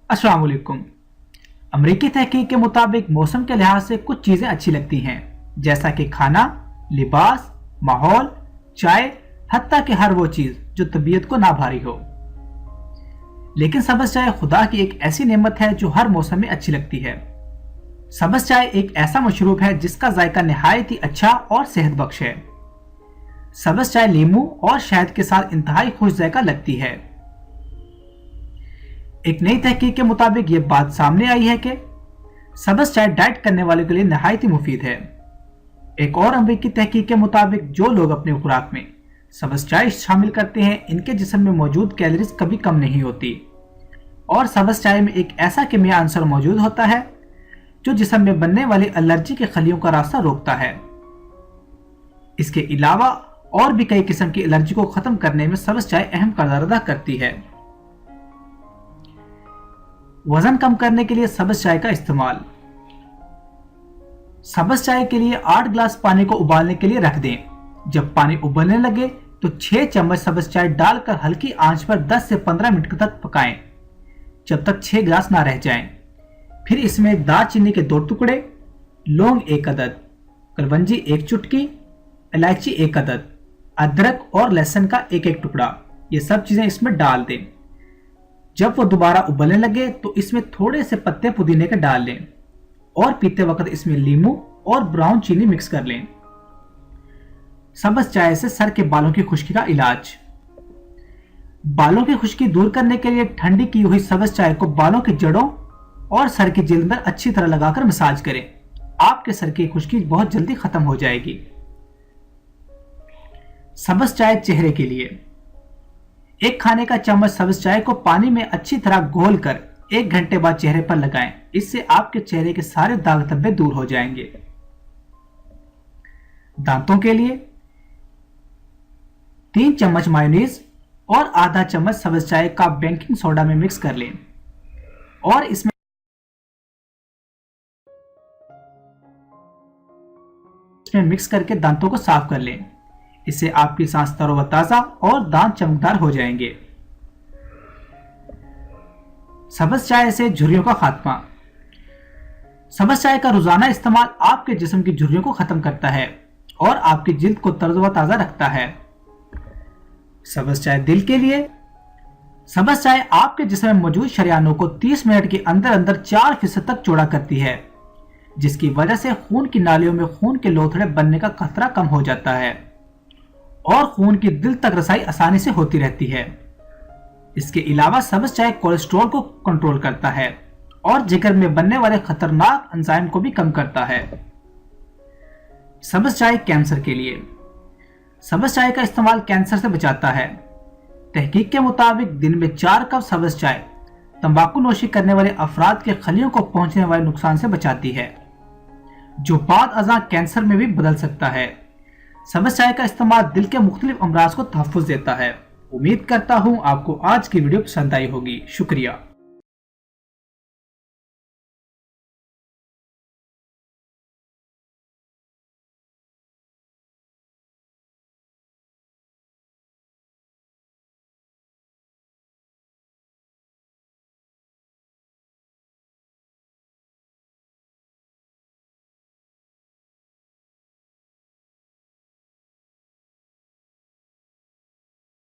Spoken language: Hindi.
अस्सलाम वालेकुम। अमरीकी तहकीक के मुताबिक मौसम के लिहाज से कुछ चीज़ें अच्छी लगती हैं, जैसा कि खाना, लिबास, माहौल, चाय, हत्ता कि हर वो चीज़ जो तबीयत को ना भारी हो। लेकिन सब्ज़ चाय खुदा की एक ऐसी नेमत है जो हर मौसम में अच्छी लगती है। सब्ज़ चाय एक ऐसा मशरूब है जिसका जायका निहायत ही अच्छा और सेहत बख्श है। सब्ज़ चाय लीमू और शहद के साथ इंतहाई खुश जायका लगती है। एक नई तहकीक के मुताबिक ये बात सामने आई है कि सब्ज़ चाय डाइट करने वालों के लिए नहायत ही मुफीद है। एक और अमरीकी तहकीक के मुताबिक जो लोग अपनी खुराक में सब्ज़ चाय शामिल करते हैं, इनके जिस्म में मौजूद कैलोरीज कभी कम नहीं होती और सब्ज़ चाय में एक ऐसा कीमिया अंसर मौजूद होता है जो जिस्म में बनने वाली एलर्जी के खलियों का रास्ता रोकता है। इसके अलावा और भी कई किस्म की एलर्जी को खत्म करने में सब्ज़ चाय अहम किरदार अदा करती है। वजन कम करने के लिए सब्ज़ चाय का इस्तेमाल। सब्ज़ चाय के लिए 8 गिलास पानी को उबालने के लिए रख दें। जब पानी उबलने लगे तो 6 चम्मच सब्ज़ चाय डालकर हल्की आंच पर 10 से 15 मिनट तक पकाएं, जब तक 6 गिलास ना रह जाएं। फिर इसमें दालचीनी के 2 टुकड़े, लौंग 1 अदद, कलवंजी 1 चुटकी, इलायची 1 अदद, अदरक और लहसुन का 1-1 टुकड़ा, ये सब चीजें इसमें डाल दें। जब वो दोबारा उबलने लगे तो इसमें थोड़े से पत्ते पुदीने के डाल लें और पीते वक्त इसमें लीमू और ब्राउन चीनी मिक्स कर लें। सब्ज़ चाय से सर के बालों की खुश्की का इलाज। बालों की खुश्की दूर करने के लिए ठंडी की हुई सब्ज़ चाय को बालों की जड़ों और सर की जिल्द पर अच्छी तरह लगाकर मसाज करें। आपके सर की खुश्की बहुत जल्दी खत्म हो जाएगी। सब्ज़ चाय चेहरे के लिए। 1 खाने का चम्मच सब्ज़ चाय को पानी में अच्छी तरह घोलकर 1 घंटे बाद चेहरे पर लगाएं। इससे आपके चेहरे के सारे दाग धब्बे दूर हो जाएंगे। दांतों के लिए 3 चम्मच मायोनीज और आधा चम्मच सब्ज़ चाय का बेकिंग सोडा में मिक्स कर लें और इसमें मिक्स करके दांतों को साफ कर लें। इससे आपकी सांस तरोताजा और दांत चमकदार हो जाएंगे। सब्ज़ चाय से झुर्रियों का खात्मा। सब्ज़ चाय का रोजाना इस्तेमाल आपके जिस्म की झुर्रियों को खत्म करता है और आपकी जिल्द को तरोताजा रखता है। सब्ज़ चाय दिल के लिए। सब्ज़ चाय आपके जिस्म में मौजूद शरियानों को 30 मिनट के अंदर अंदर 4% तक चौड़ा करती है, जिसकी वजह से खून की नालियों में खून के लोथड़े बनने का खतरा कम हो जाता है और खून की दिल तक रसाई आसानी से होती रहती है। इसके अलावा सब्ज़ चाय कोलेस्ट्रॉल को कंट्रोल करता है और जिगर में बनने वाले खतरनाक एंजाइम को भी कम करता है। सब्ज़ चाय कैंसर के लिए। सब्ज़ चाय का इस्तेमाल कैंसर से बचाता है। तहकीक के मुताबिक दिन में 4 कप सब्ज़ चाय तंबाकू नोशी करने वाले अफराद के खलियों को पहुंचने वाले नुकसान से बचाती है, जो बाद अज़ां कैंसर में भी बदल सकता है। सब्ज़ चाय का इस्तेमाल दिल के मुख्तलिफ अमराज को तहफ़्फ़ुज़ देता है। उम्मीद करता हूँ आपको आज की वीडियो पसंद आई होगी। शुक्रिया।